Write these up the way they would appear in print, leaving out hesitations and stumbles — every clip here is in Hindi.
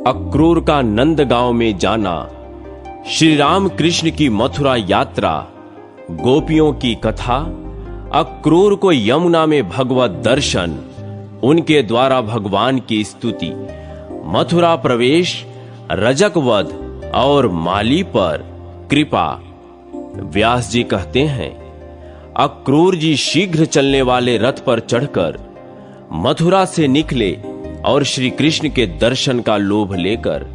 अक्रूर का नंदगांव में जाना, श्री राम कृष्ण की मथुरा यात्रा, गोपियों की कथा, अक्रूर को यमुना में भगवत दर्शन, उनके द्वारा भगवान की स्तुति, मथुरा प्रवेश, रजक वध और माली पर कृपा। व्यास जी कहते हैं, अक्रूर जी शीघ्र चलने वाले रथ पर चढ़कर मथुरा से निकले और श्री कृष्ण के दर्शन का लोभ लेकर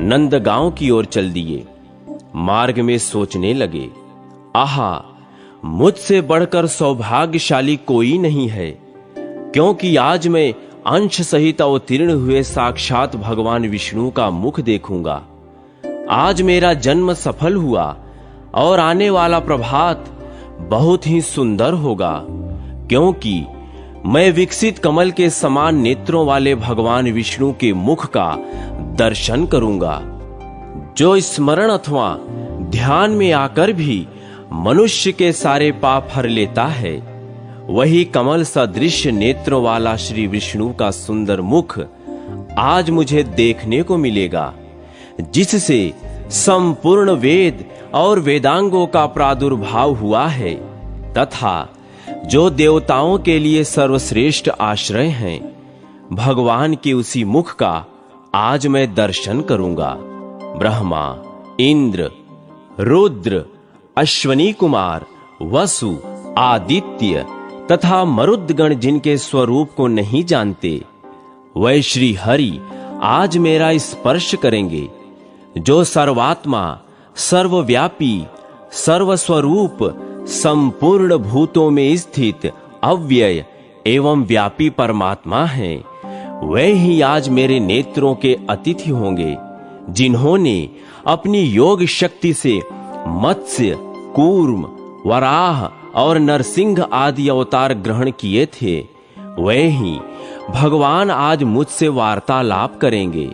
नंदगांव की ओर चल दिए। मार्ग में सोचने लगे, आहा, मुझसे बढ़कर सौभाग्यशाली कोई नहीं है, क्योंकि आज मैं अंश सहित अवतीर्ण हुए साक्षात भगवान विष्णु का मुख देखूंगा। आज मेरा जन्म सफल हुआ और आने वाला प्रभात बहुत ही सुंदर होगा, क्योंकि मैं विकसित कमल के समान नेत्रों वाले भगवान विष्णु के मुख का दर्शन करूंगा। जो स्मरण अथवा ध्यान में आकर भी मनुष्य के सारे पाप हर लेता है, वही कमल सदृश नेत्रों वाला श्री विष्णु का सुंदर मुख आज मुझे देखने को मिलेगा, जिससे संपूर्ण वेद और वेदांगों का प्रादुर्भाव हुआ है तथा जो देवताओं के लिए सर्वश्रेष्ठ आश्रय हैं, भगवान के उसी मुख का आज मैं दर्शन करूंगा। ब्रह्मा, इंद्र, रुद्र, अश्वनी कुमार, वसु, आदित्य तथा मरुद्गण जिनके स्वरूप को नहीं जानते, वह श्री हरि आज मेरा स्पर्श करेंगे। जो सर्वात्मा, सर्वव्यापी, सर्वस्वरूप, संपूर्ण भूतों में स्थित अव्यय एवं व्यापी परमात्मा है, वे ही आज मेरे नेत्रों के अतिथि होंगे, जिन्होंने अपनी योग शक्ति से मत्स्य, कूर्म, वराह और नरसिंह आदि अवतार ग्रहण किए थे। वे ही भगवान आज मुझसे वार्तालाप करेंगे।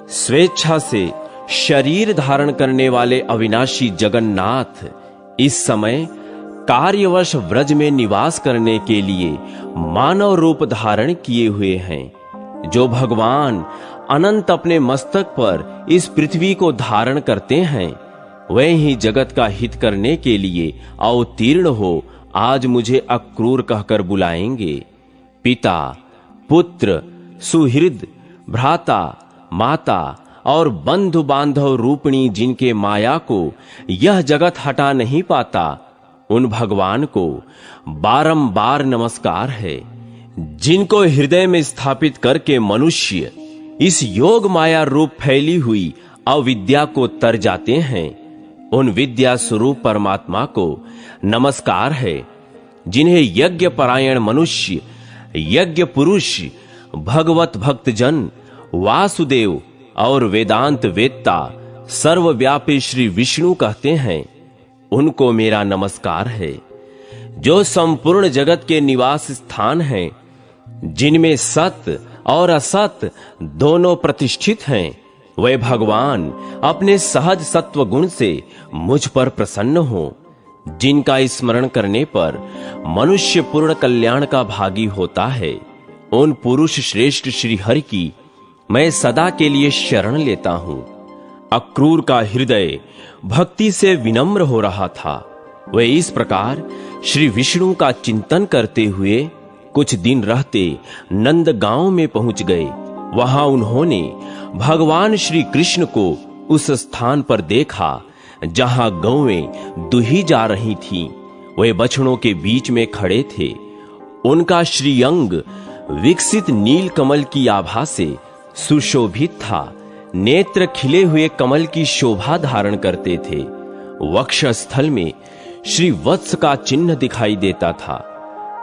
स्वेच्छा से शरीर धारण करने वाले अविनाशी जगन्नाथ इस समय कार्यवश व्रज में निवास करने के लिए मानव रूप धारण किए हुए हैं। जो भगवान अनंत अपने मस्तक पर इस पृथ्वी को धारण करते हैं, वे ही जगत का हित करने के लिए अवतीर्ण हो आज मुझे अक्रूर कहकर बुलाएंगे। पिता, पुत्र, सुहृद, भ्राता, माता और बंधु बांधव रूपणी जिनके माया को यह जगत हटा नहीं पाता, उन भगवान को बारंबार नमस्कार है। जिनको हृदय में स्थापित करके मनुष्य इस योग माया रूप फैली हुई अविद्या को तर जाते हैं, उन विद्या स्वरूप परमात्मा को नमस्कार है। जिन्हें यज्ञ परायण मनुष्य, यज्ञ पुरुष, भगवत भक्तजन, वासुदेव और वेदांत वेत्ता, सर्वव्यापी श्री विष्णु कहते हैं, उनको मेरा नमस्कार है। जो संपूर्ण जगत के निवास स्थान हैं, जिनमें सत्य और असत्य दोनों प्रतिष्ठित हैं, वे भगवान अपने सहज सत्व गुण से मुझ पर प्रसन्न हो। जिनका स्मरण करने पर मनुष्य पूर्ण कल्याण का भागी होता है, उन पुरुष श्रेष्ठ श्री हरि की मैं सदा के लिए शरण लेता हूं। अक्रूर का हृदय भक्ति से विनम्र हो रहा था। वे इस प्रकार श्री विष्णु का चिंतन करते हुए कुछ दिन रहते नंदगांव में पहुंच गए। वहां उन्होंने भगवान श्री कृष्ण को उस स्थान पर देखा जहां गौएं दुही जा रही थीं। वे बछड़ों के बीच में खड़े थे। उनका श्रीअंग विकसित नील कमल की आभा से सुशोभित था। नेत्र खिले हुए कमल की शोभा धारण करते थे। वक्षस्थल में श्री वत्स का चिन्ह दिखाई देता था।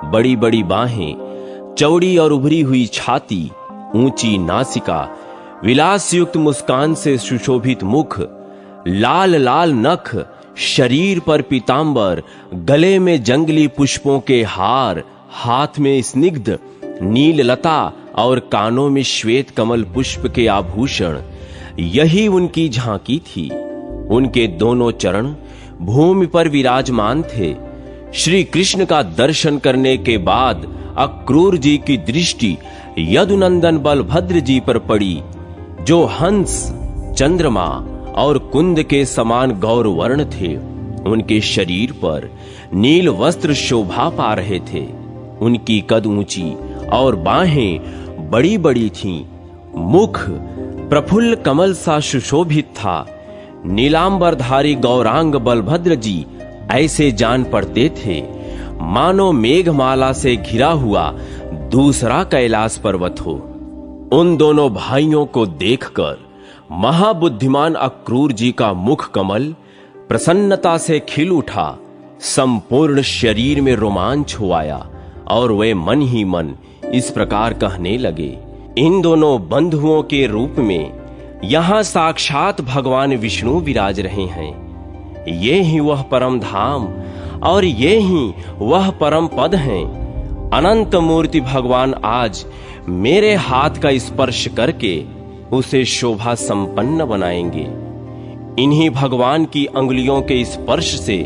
बड़ी बड़ी बाहें, चौड़ी और उभरी हुई छाती, ऊंची नासिका, विलास युक्त मुस्कान से सुशोभित मुख, लाल लाल नख, शरीर पर पीतांबर, गले में जंगली पुष्पों के हार, हाथ में स्निग्ध नील लता और कानों में श्वेत कमल पुष्प के आभूषण, यही उनकी झांकी थी। उनके दोनों चरण भूमि पर विराजमान थे। श्री कृष्ण का दर्शन करने के बाद अक्रूर जी की दृष्टि यदुनंदन बलभद्र जी पर पड़ी, जो हंस, चंद्रमा और कुंद के समान गौरवर्ण थे। उनके शरीर पर नील वस्त्र शोभा पा रहे थे। उनकी कद ऊंची और बाहें बड़ी बड़ी थीं। मुख प्रफुल्ल कमल सा सुशोभित था। नीलांबरधारी गौरांग बलभद्र जी ऐसे जान पड़ते थे मानो मेघमाला से घिरा हुआ दूसरा कैलाश पर्वत हो। उन दोनों भाइयों को देखकर महाबुद्धिमान अक्रूर जी का मुख कमल प्रसन्नता से खिल उठा। संपूर्ण शरीर में रोमांच हो आया और वे मन ही मन इस प्रकार कहने लगे, इन दोनों बंधुओं के रूप में यहां साक्षात भगवान विष्णु विराज रहे हैं। ये ही वह परम धाम और ये ही वह परम पद हैं। अनंत मूर्ति भगवान आज मेरे हाथ का स्पर्श करके उसे शोभा संपन्न बनाएंगे। इन्हीं भगवान की अंगुलियों के स्पर्श से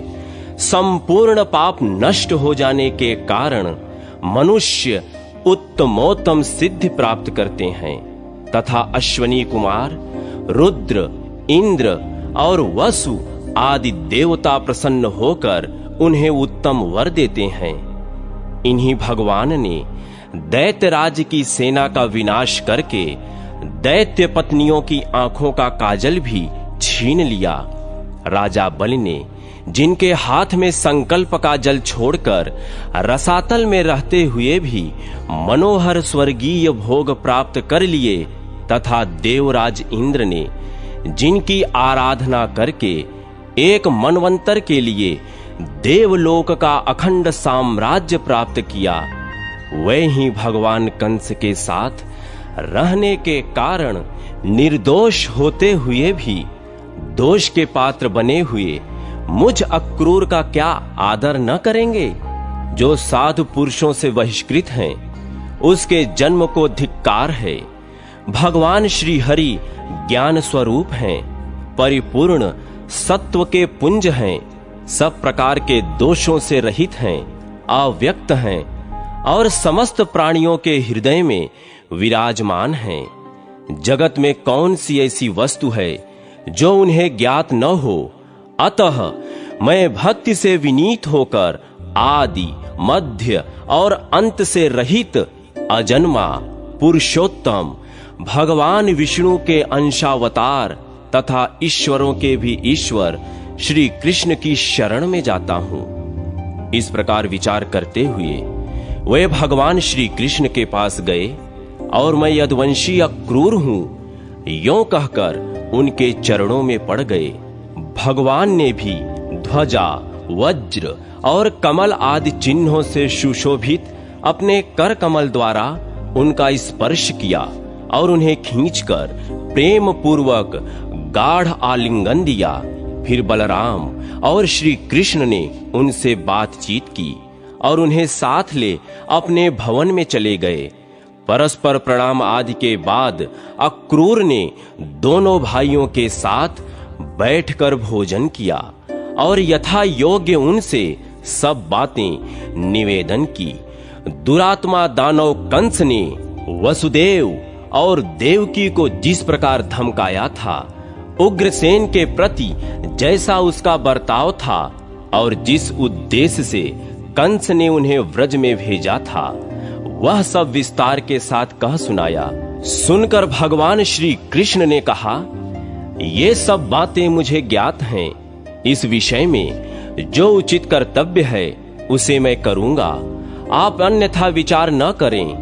संपूर्ण पाप नष्ट हो जाने के कारण मनुष्य उत्तमोत्तम सिद्धि प्राप्त करते हैं तथा अश्वनी कुमार, रुद्र, इंद्र और वसु आदि देवता प्रसन्न होकर उन्हें उत्तम वर देते हैं। इन्हीं भगवान ने दैत्यराज की सेना का विनाश करके दैत्य पत्नियों की आंखों का काजल भी छीन लिया। राजा बलि ने जिनके हाथ में संकल्प का जल छोड़कर रसातल में रहते हुए भी मनोहर स्वर्गीय भोग प्राप्त कर लिए तथा देवराज इंद्र ने जिनकी आराधना करके एक मनवंतर के लिए देवलोक का अखंड साम्राज्य प्राप्त किया, वे ही भगवान कंस के साथ रहने के कारण निर्दोष होते हुए भी दोष के पात्र बने हुए मुझ अक्रूर का क्या आदर न करेंगे? जो साधु पुरुषों से बहिष्कृत हैं, उसके जन्म को धिक्कार है। भगवान श्री हरि ज्ञान स्वरूप हैं, परिपूर्ण सत्व के पुंज हैं, सब प्रकार के दोषों से रहित हैं, अव्यक्त हैं और समस्त प्राणियों के हृदय में विराजमान हैं। जगत में कौन सी ऐसी वस्तु है जो उन्हें ज्ञात न हो? अतः मैं भक्ति से विनीत होकर आदि, मध्य और अंत से रहित अजन्मा पुरुषोत्तम भगवान विष्णु के अंशावतार तथा ईश्वरों के भी ईश्वर श्री कृष्ण की शरण में जाता हूं। इस प्रकार विचार करते हुए वे भगवान श्री कृष्ण के पास गए और मैं यदुवंशी अक्रूर हूं यों कहकर उनके चरणों में पड़ गए। भगवान ने भी ध्वजा, वज्र और कमल आदि चिन्हों से सुशोभित अपने कर कमल द्वारा उनका स्पर्श किया और उन्हें खींचकर प्रेम पूर्वक गाढ़ आलिंगन दिया। फिर बलराम और श्री कृष्ण ने उनसे बातचीत की और उन्हें साथ ले अपने भवन में चले गए। परस्पर प्रणाम आदि के बाद अक्रूर ने दोनों भाइयों के साथ बैठकर भोजन किया और यथा योग्य उनसे सब बातें निवेदन की। दुरात्मा दानव कंस ने वसुदेव और देवकी को जिस प्रकार धमकाया था, उग्रसेन के प्रति जैसा उसका बर्ताव था और जिस उद्देश्य से कंस ने उन्हें व्रज में भेजा था, वह सब विस्तार के साथ कह सुनाया। सुनकर भगवान श्री कृष्ण ने कहा, ये सब बातें मुझे ज्ञात हैं। इस विषय में जो उचित कर्तव्य है उसे मैं करूंगा। आप अन्यथा विचार न करें,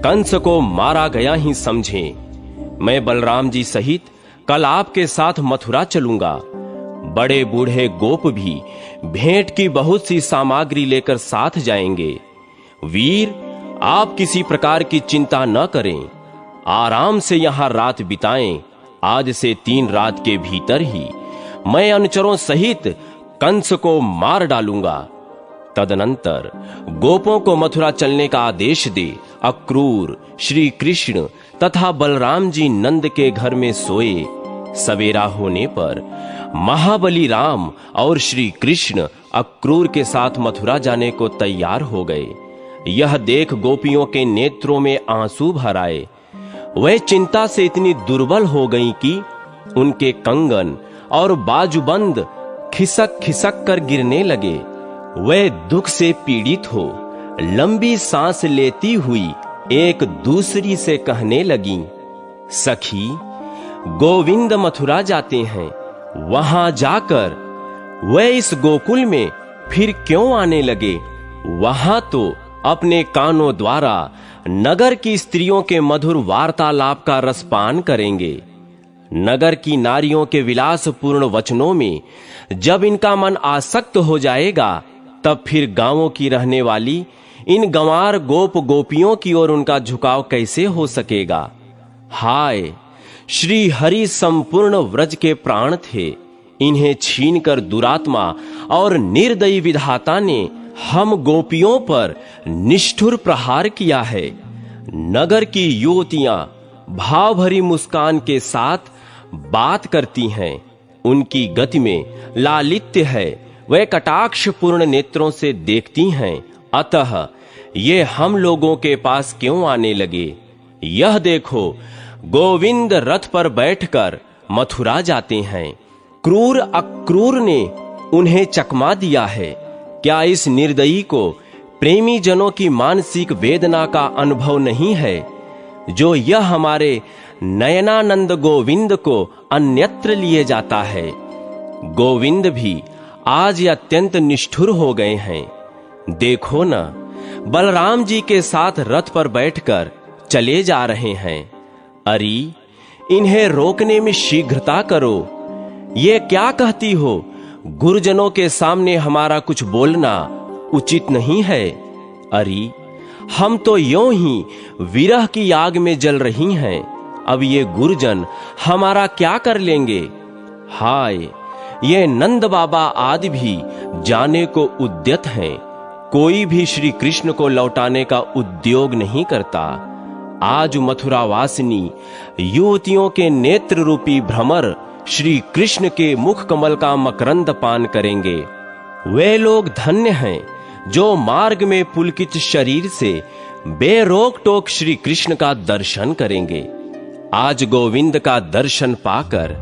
कंस को मारा गया ही समझें। मैं बलराम जी सहित कल आपके साथ मथुरा चलूंगा। बड़े बूढ़े गोप भी भेंट की बहुत सी सामग्री लेकर साथ जाएंगे। वीर, आप किसी प्रकार की चिंता न करें, आराम से यहां रात बिताएं। आज से 3 रात के भीतर ही मैं अनुचरों सहित कंस को मार डालूंगा। तदनंतर गोपों को मथुरा चलने का आदेश दे। अक्रूर, श्री कृष्ण तथा बलराम जी नंद के घर में सोए। सवेरा होने पर महाबली राम और श्री कृष्ण अक्रूर के साथ मथुरा जाने को तैयार हो गए। यह देख गोपियों के नेत्रों में आंसू भर आए। वे चिंता से इतनी दुर्बल हो गईं कि उनके कंगन और बाजूबंद खिसक खिसक कर गिरने लगे। वे दुख से पीड़ित हो लंबी सांस लेती हुई एक दूसरी से कहने लगीं, सखी, गोविंद मथुरा जाते हैं, वहां जाकर वे इस गोकुल में फिर क्यों आने लगे? वहां तो अपने कानों द्वारा नगर की स्त्रियों के मधुर वार्तालाप का रसपान करेंगे। नगर की नारियों के विलासपूर्ण वचनों में जब इनका मन आसक्त हो जाएगा, तब फिर गांवों की रहने वाली इन गंवार गोप गोपियों की ओर उनका झुकाव कैसे हो सकेगा? हाय, श्री हरि संपूर्ण व्रज के प्राण थे, इन्हें छीनकर दुरात्मा और निर्दयी विधाता ने हम गोपियों पर निष्ठुर प्रहार किया है। नगर की युवतियां भाव भरी मुस्कान के साथ बात करती हैं, उनकी गति में लालित्य है, वे कटाक्षपूर्ण नेत्रों से देखती हैं। अतः ये हम लोगों के पास क्यों आने लगे? यह देखो, गोविंद रथ पर बैठकर मथुरा जाते हैं। क्रूर अक्रूर ने उन्हें चकमा दिया है। क्या इस निर्दयी को प्रेमी जनों की मानसिक वेदना का अनुभव नहीं है, जो यह हमारे नयनानंद गोविंद को अन्यत्र लिए जाता है? गोविंद भी आज अत्यंत निष्ठुर हो गए हैं। देखो न, बलराम जी के साथ रथ पर बैठकर चले जा रहे हैं। अरे, इन्हें रोकने में शीघ्रता करो। ये क्या कहती हो? गुरुजनों के सामने हमारा कुछ बोलना उचित नहीं है। अरे, हम तो यूं ही विरह की आग में जल रही हैं, अब ये गुरुजन हमारा क्या कर लेंगे? हाय, ये नंद बाबा आदि भी जाने को उद्यत हैं, कोई भी श्री कृष्ण को लौटाने का उद्योग नहीं करता। आज मथुरा वासिनी युवतियों के नेत्र रूपी भ्रमर श्री कृष्ण के मुख कमल का मकरंद पान करेंगे। वे लोग धन्य हैं जो मार्ग में पुलकित शरीर से बेरोक टोक श्री कृष्ण का दर्शन करेंगे। आज गोविंद का दर्शन पाकर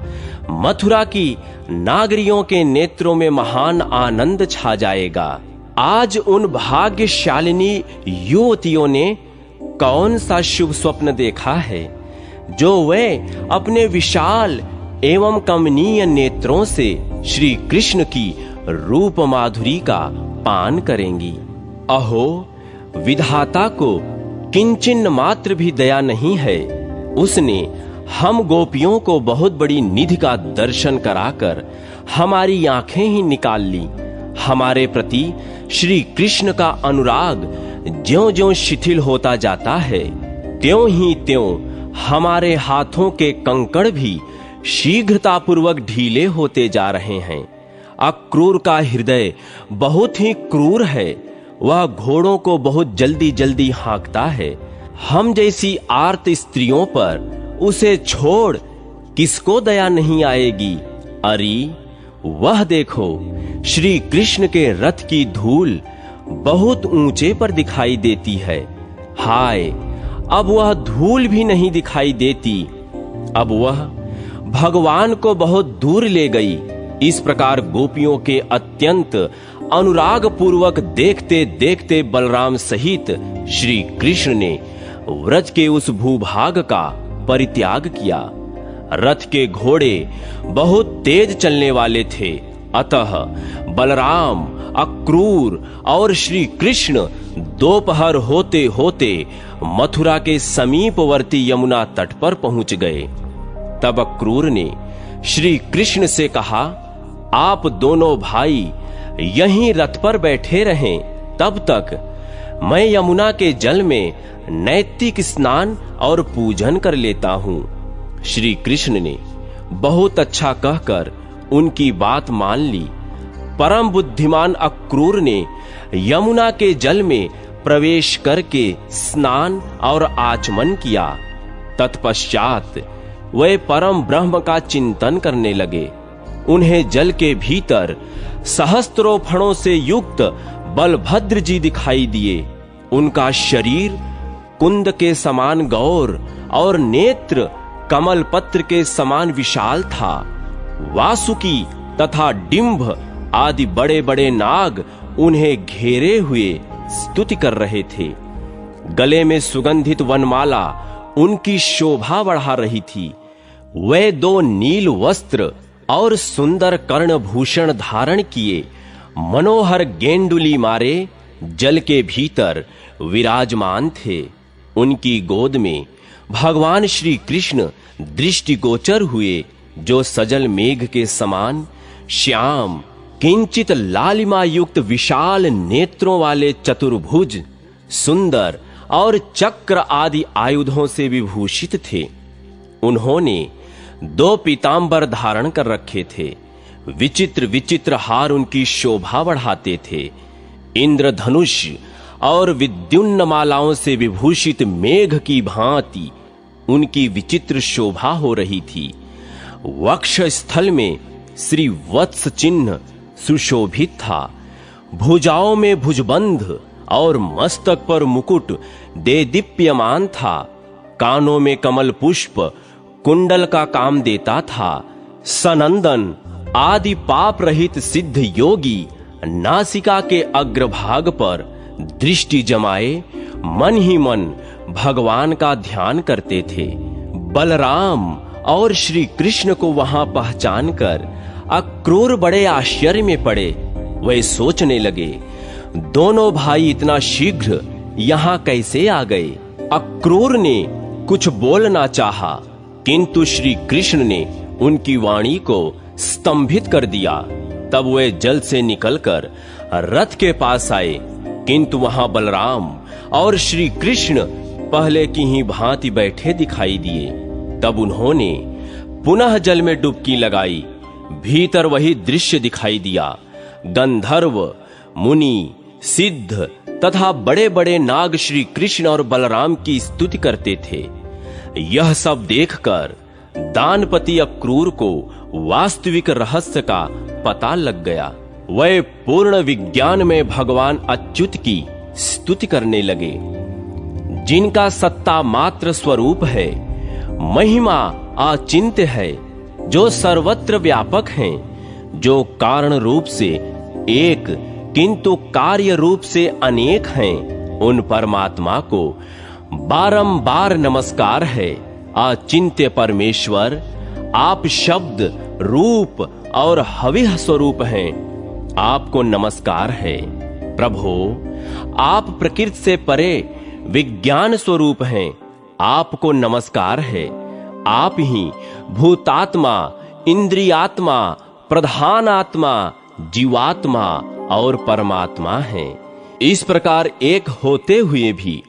मथुरा की नागरियों के नेत्रों में महान आनंद छा जाएगा। आज उन भाग्यशालिनी युवतियों ने कौन सा शुभ स्वप्न देखा है, जो वे अपने विशाल एवं कमनीय नेत्रों से श्री कृष्ण की रूप माधुरी का पान करेंगी। अहो, विधाता को किंचिन मात्र भी दया नहीं है। उसने हम गोपियों को बहुत बड़ी निधि का दर्शन कराकर हमारी आंखें ही निकाल ली। हमारे प्रति श्री कृष्ण का अनुराग ज्यों-ज्यों शिथिल होता जाता है, त्यों ही त्यों हमारे हाथों के कंकड़ भी शीघ्रतापूर्वक ढीले होते जा रहे हैं। अक्रूर का हृदय बहुत ही क्रूर है, वह घोड़ों को बहुत जल्दी जल्दी हाँकता है। हम जैसी आर्त स्त्रियों पर उसे छोड़ किसको दया नहीं आएगी? अरे, वह देखो, श्री कृष्ण के रथ की धूल बहुत ऊंचे पर दिखाई देती है। हाय, अब वह धूल भी नहीं दिखाई देती, अब वह भगवान को बहुत दूर ले गई। इस प्रकार गोपियों के अत्यंत अनुराग पूर्वक देखते देखते बलराम सहित श्री कृष्ण ने व्रज के उस भूभाग का परित्याग किया। रथ के घोड़े बहुत तेज चलने वाले थे, अतः बलराम, अक्रूर और श्री कृष्ण दोपहर होते होते मथुरा के समीपवर्ती यमुना तट पर पहुंच गए। तब अक्रूर ने श्री कृष्ण से कहा, आप दोनों भाई यहीं रथ पर बैठे रहें, तब तक मैं यमुना के जल में नैतिक स्नान और पूजन कर लेता हूं। श्री कृष्ण ने बहुत अच्छा कहकर उनकी बात मान ली। परम बुद्धिमान अक्रूर ने यमुना के जल में प्रवेश करके स्नान और आचमन किया। तत्पश्चात वे परम ब्रह्म का चिंतन करने लगे। उन्हें जल के भीतर सहस्त्रों फणों से युक्त बलभद्र जी दिखाई दिए। उनका शरीर कुंद के समान गौर और नेत्र कमल पत्र के समान विशाल था। वासुकी तथा डिंभ आदि बड़े बड़े नाग उन्हें घेरे हुए स्तुति कर रहे थे। गले में सुगंधित वनमाला उनकी शोभा बढ़ा रही थी। वे 2 नील वस्त्र और सुंदर कर्णभूषण धारण किए मनोहर गेंडुली मारे जल के भीतर विराजमान थे। उनकी गोद में भगवान श्री कृष्ण दृष्टिगोचर हुए, जो सजल मेघ के समान श्याम किंचित लालिमा युक्त विशाल नेत्रों वाले चतुर्भुज, सुंदर और चक्र आदि आयुधों से विभूषित थे। उन्होंने 2 पीतांबर धारण कर रखे थे। विचित्र विचित्र हार उनकी शोभा बढ़ाते थे। इंद्रधनुष और विद्युन्न मालाओं से विभूषित मेघ की भांति उनकी विचित्र शोभा हो रही थी। वक्ष स्थल में श्री वत्स चिन्ह सुशोभित था। भुजाओं में भुजबंध और मस्तक पर मुकुट देदीप्यमान था। कानों में कमल पुष्प कुंडल का काम देता था। सनंदन आदि पाप रहित सिद्ध योगी नासिका के अग्रभाग पर दृष्टि जमाए मन ही मन भगवान का ध्यान करते थे। बलराम और श्री कृष्ण को वहां पहचान कर अक्रूर बड़े आश्चर्य में पड़े। वे सोचने लगे, दोनों भाई इतना शीघ्र यहां कैसे आ गए। अक्रूर ने कुछ बोलना चाहा, किंतु श्री कृष्ण ने उनकी वाणी को स्तंभित कर दिया। तब वे जल से निकलकर रथ के पास आए, किंतु वहां बलराम और श्री कृष्ण पहले की ही भांति बैठे दिखाई दिए। तब उन्होंने पुनः जल में डुबकी लगाई। भीतर वही दृश्य दिखाई दिया। गंधर्व, मुनि, सिद्ध तथा बड़े बड़े नाग श्री कृष्ण और बलराम की स्तुति करते थे। यह सब देखकर दानपति अक्रूर को वास्तविक रहस्य का पता लग गया। वह पूर्ण विज्ञान में भगवान अच्युत की स्तुति करने लगे, जिनका सत्ता मात्र स्वरूप है, महिमा अचिंत्य है, जो सर्वत्र व्यापक हैं, जो कारण रूप से एक किंतु कार्य रूप से अनेक हैं। उन परमात्मा को बारंबार नमस्कार है। अचिंत्य परमेश्वर, आप शब्द, रूप और हविः स्वरूप हैं। आपको नमस्कार है। प्रभो, आप प्रकृति से परे विज्ञान स्वरूप हैं। आपको नमस्कार है। आप ही भूतात्मा, इंद्रियात्मा, प्रधान आत्मा, जीवात्मा और परमात्मा हैं। इस प्रकार एक होते हुए भी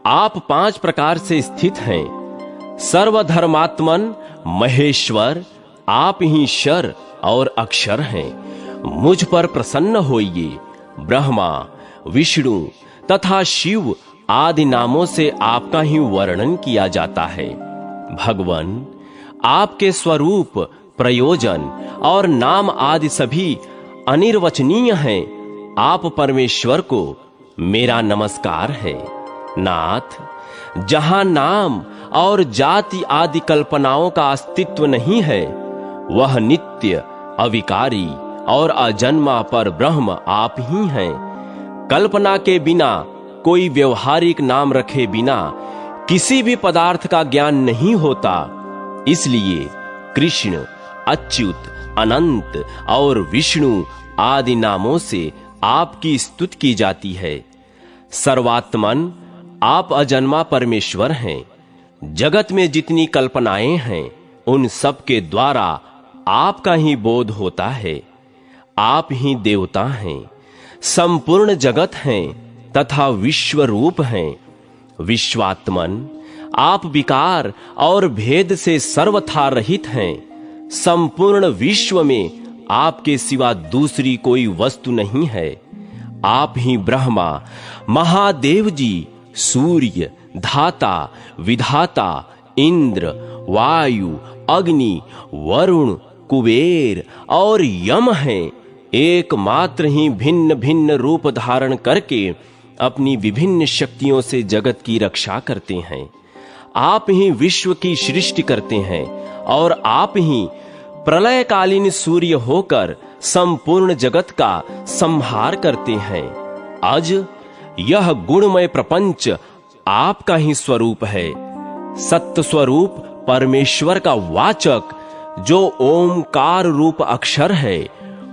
आप 5 प्रकार से स्थित हैं। सर्वधर्मात्मन महेश्वर, आप ही शर और अक्षर हैं। मुझ पर प्रसन्न होइए। ब्रह्मा, विष्णु तथा शिव आदि नामों से आपका ही वर्णन किया जाता है। भगवान, आपके स्वरूप, प्रयोजन और नाम आदि सभी अनिर्वचनीय हैं। आप परमेश्वर को मेरा नमस्कार है। नाथ, जहां नाम और जाति आदि कल्पनाओं का अस्तित्व नहीं है, वह नित्य, अविकारी और अजन्मा पर ब्रह्म आप ही हैं। कल्पना के बिना, कोई व्यवहारिक नाम रखे बिना किसी भी पदार्थ का ज्ञान नहीं होता। इसलिए कृष्ण, अच्युत, अनंत और विष्णु आदि नामों से आपकी स्तुति की जाती है। सर्वात्मन, आप अजन्मा परमेश्वर हैं। जगत में जितनी कल्पनाएं हैं, उन सब के द्वारा आपका ही बोध होता है। आप ही देवता हैं, संपूर्ण जगत हैं तथा विश्व रूप हैं। विश्वात्मन, आप विकार और भेद से सर्वथा रहित हैं। संपूर्ण विश्व में आपके सिवा दूसरी कोई वस्तु नहीं है। आप ही ब्रह्मा, महादेव जी, सूर्य, धाता, विधाता, इंद्र, वायु, अग्नि, वरुण, कुबेर और यम हैं। एकमात्र ही भिन्न भिन्न रूप धारण करके अपनी विभिन्न शक्तियों से जगत की रक्षा करते हैं। आप ही विश्व की सृष्टि करते हैं और आप ही प्रलयकालीन सूर्य होकर संपूर्ण जगत का संहार करते हैं। आज यह गुणमय प्रपंच आपका ही स्वरूप है। सत्य स्वरूप परमेश्वर का वाचक जो ओमकार रूप अक्षर है,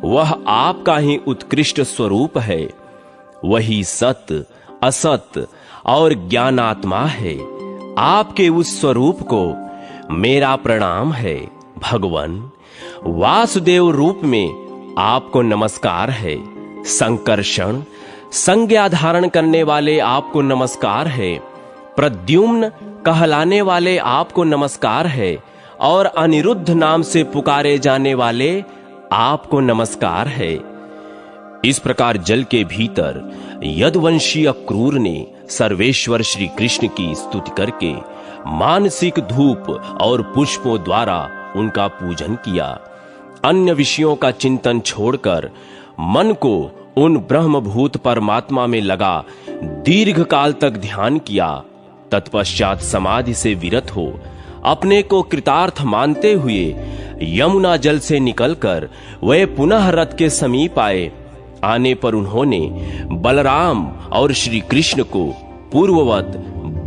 वह आपका ही उत्कृष्ट स्वरूप है। वही सत्य, असत्य और ज्ञानात्मा है। आपके उस स्वरूप को मेरा प्रणाम है। भगवान वासुदेव रूप में आपको नमस्कार है। संकर्षण संज्ञा धारण करने वाले आपको नमस्कार है। प्रद्युम्न कहलाने वाले आपको नमस्कार है और अनिरुद्ध नाम से पुकारे जाने वाले आपको नमस्कार है। इस प्रकार जल के भीतर यदुवंशी अक्रूर ने सर्वेश्वर श्री कृष्ण की स्तुति करके मानसिक धूप और पुष्पों द्वारा उनका पूजन किया। अन्य विषयों का चिंतन छोड़कर मन को उन ब्रह्मभूत परमात्मा में लगा दीर्घ काल तक ध्यान किया। तत्पश्चात समाधि से विरत हो अपने को कृतार्थ मानते हुए यमुना जल से निकलकर वे पुनः रथ के समीप आए। आने पर उन्होंने बलराम और श्री कृष्ण को पूर्ववत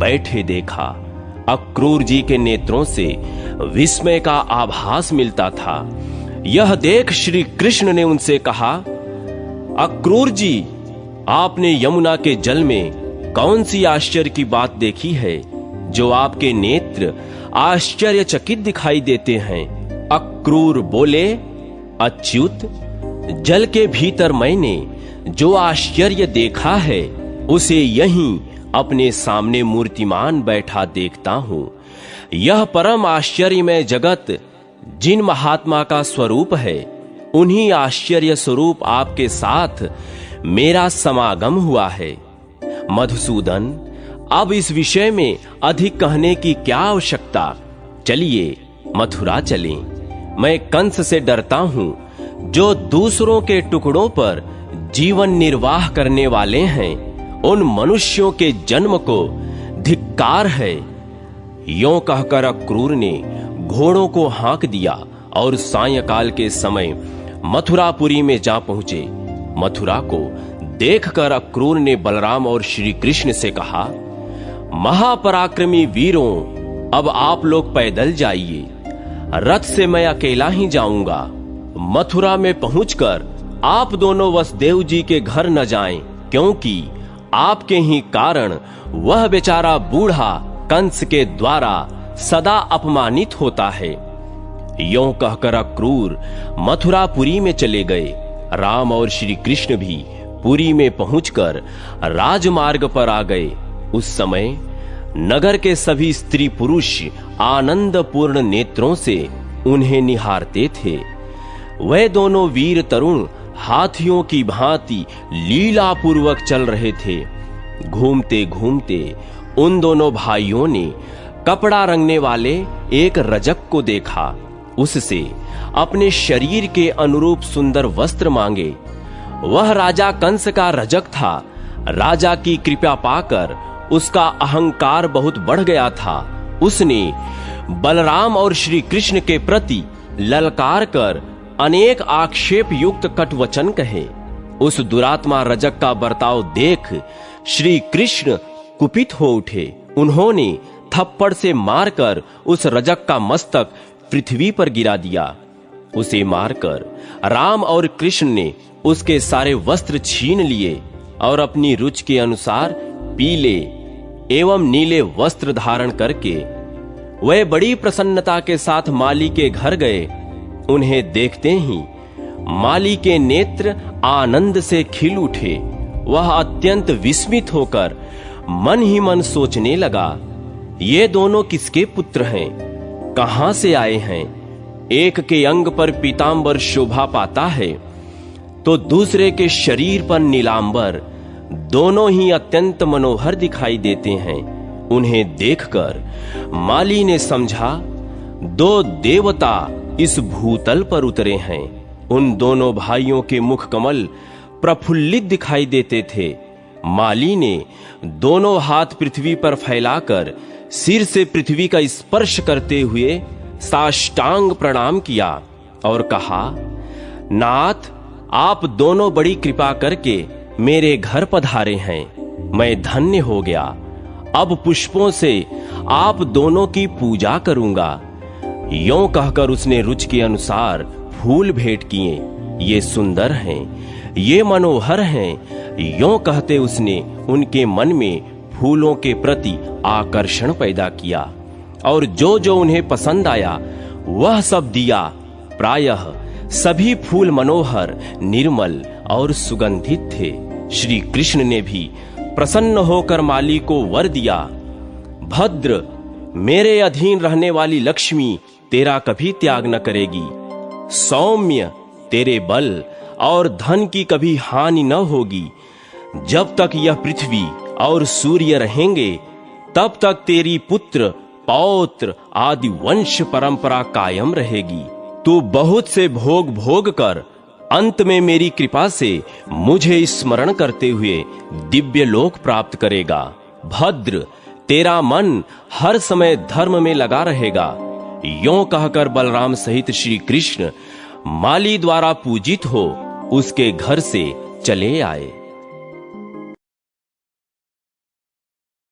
बैठे देखा। अक्रूर जी के नेत्रों से विस्मय का आभास मिलता था। यह देख श्री कृष्ण ने उनसे कहा, अक्रूर जी, आपने यमुना के जल में कौन सी आश्चर्य की बात देखी है जो आपके नेत्र आश्चर्यचकित दिखाई देते हैं? अक्रूर बोले, अच्युत, जल के भीतर मैंने जो आश्चर्य देखा है उसे यहीं अपने सामने मूर्तिमान बैठा देखता हूं। यह परम आश्चर्यमय जगत जिन महात्मा का स्वरूप है, उन्हीं आश्चर्य स्वरूप आपके साथ मेरा समागम हुआ है। मधुसूदन, अब इस विषय में अधिक कहने की क्या आवश्यकता? चलिए मथुरा चलें। मैं कंस से डरता हूं, जो दूसरों के टुकड़ों पर जीवन निर्वाह करने वाले हैं। उन मनुष्यों के जन्म को धिक्कार है। यों कहकर अक्रूर ने घोड़ों को हाँक दिया और सायंकाल के समय मथुरापुरी में जा पहुंचे। मथुरा को देखकर अक्रूर ने बलराम और श्री कृष्ण से कहा, महापराक्रमी वीरों, अब आप लोग पैदल जाइए, रथ से मैं अकेला ही जाऊंगा। मथुरा में पहुंचकर आप दोनों वसुदेव जी के घर न जाएं, क्योंकि आपके ही कारण वह बेचारा बूढ़ा कंस के द्वारा सदा अपमानित होता है। यों कहकर अक्रूर मथुरापुरी में चले गए। राम और श्री कृष्ण भी पुरी में पहुंचकर राजमार्ग पर आ गए। उस समय नगर के सभी स्त्री पुरुष आनंदपूर्ण नेत्रों से उन्हें निहारते थे। वह दोनों वीर तरुण हाथियों की भांति लीला पूर्वक चल रहे थे। घूमते घूमते उन दोनों भाइयों ने कपड़ा रंगने वाले एक रजक को देखा। उससे अपने शरीर के अनुरूप सुंदर वस्त्र मांगे। वह राजा कंस का रजक था। राजा की कृपा पाकर उसका अहंकार बहुत बढ़ गया था। उसने बलराम और श्री कृष्ण के प्रति ललकार कर अनेक आक्षेप युक्त कटवचन कहे। उस दुरात्मा रजक का बर्ताव देख श्री कृष्ण कुपित हो उठे। उन्होंने थप्पड़ से मारकर उस रजक का मस्तक पृथ्वी पर गिरा दिया। उसे मारकर राम और कृष्ण ने उसके सारे वस्त्र छीन लिए और अपनी रुचि के अनुसार पीले एवं नीले वस्त्र धारण करके वह बड़ी प्रसन्नता के साथ माली के घर गए। उन्हें देखते ही माली के नेत्र आनंद से खिल उठे। वह अत्यंत विस्मित होकर मन ही मन सोचने लगा, ये दोनों किसके पुत्र हैं? कहां से आए हैं? एक के अंग पर पीतांबर शोभा पाता है तो दूसरे के शरीर पर नीलांबर। दोनों ही अत्यंत मनोहर दिखाई देते हैं। उन्हें देखकर माली ने समझा, दो देवता इस भूतल पर उतरे हैं। उन दोनों भाइयों के मुख कमल प्रफुल्लित दिखाई देते थे। माली ने दोनों हाथ पृथ्वी पर फैलाकर सिर से पृथ्वी का स्पर्श करते हुए साष्टांग प्रणाम किया और कहा, नाथ, आप दोनों बड़ी कृपा करके मेरे घर पधारे हैं, मैं धन्य हो गया। अब पुष्पों से आप दोनों की पूजा करूंगा। यों कहकर उसने रुचि के अनुसार फूल भेंट किए। ये सुंदर हैं, ये मनोहर हैं। यों कहते उसने उनके मन में फूलों के प्रति आकर्षण पैदा किया और जो जो उन्हें पसंद आया वह सब दिया। प्रायः सभी फूल मनोहर, निर्मल और सुगंधित थे। श्री कृष्ण ने भी प्रसन्न होकर माली को वर दिया, भद्र, मेरे अधीन रहने वाली लक्ष्मी तेरा कभी त्याग न करेगी। सौम्य, तेरे बल और धन की कभी हानि न होगी। जब तक यह पृथ्वी और सूर्य रहेंगे तब तक तेरी पुत्र, पौत्र आदि वंश परंपरा कायम रहेगी। तू बहुत से भोग भोग कर अंत में मेरी कृपा से मुझे स्मरण करते हुए दिव्य लोक प्राप्त करेगा। भद्र, तेरा मन हर समय धर्म में लगा रहेगा। यों कहकर बलराम सहित श्री कृष्ण माली द्वारा पूजित हो उसके घर से चले आए।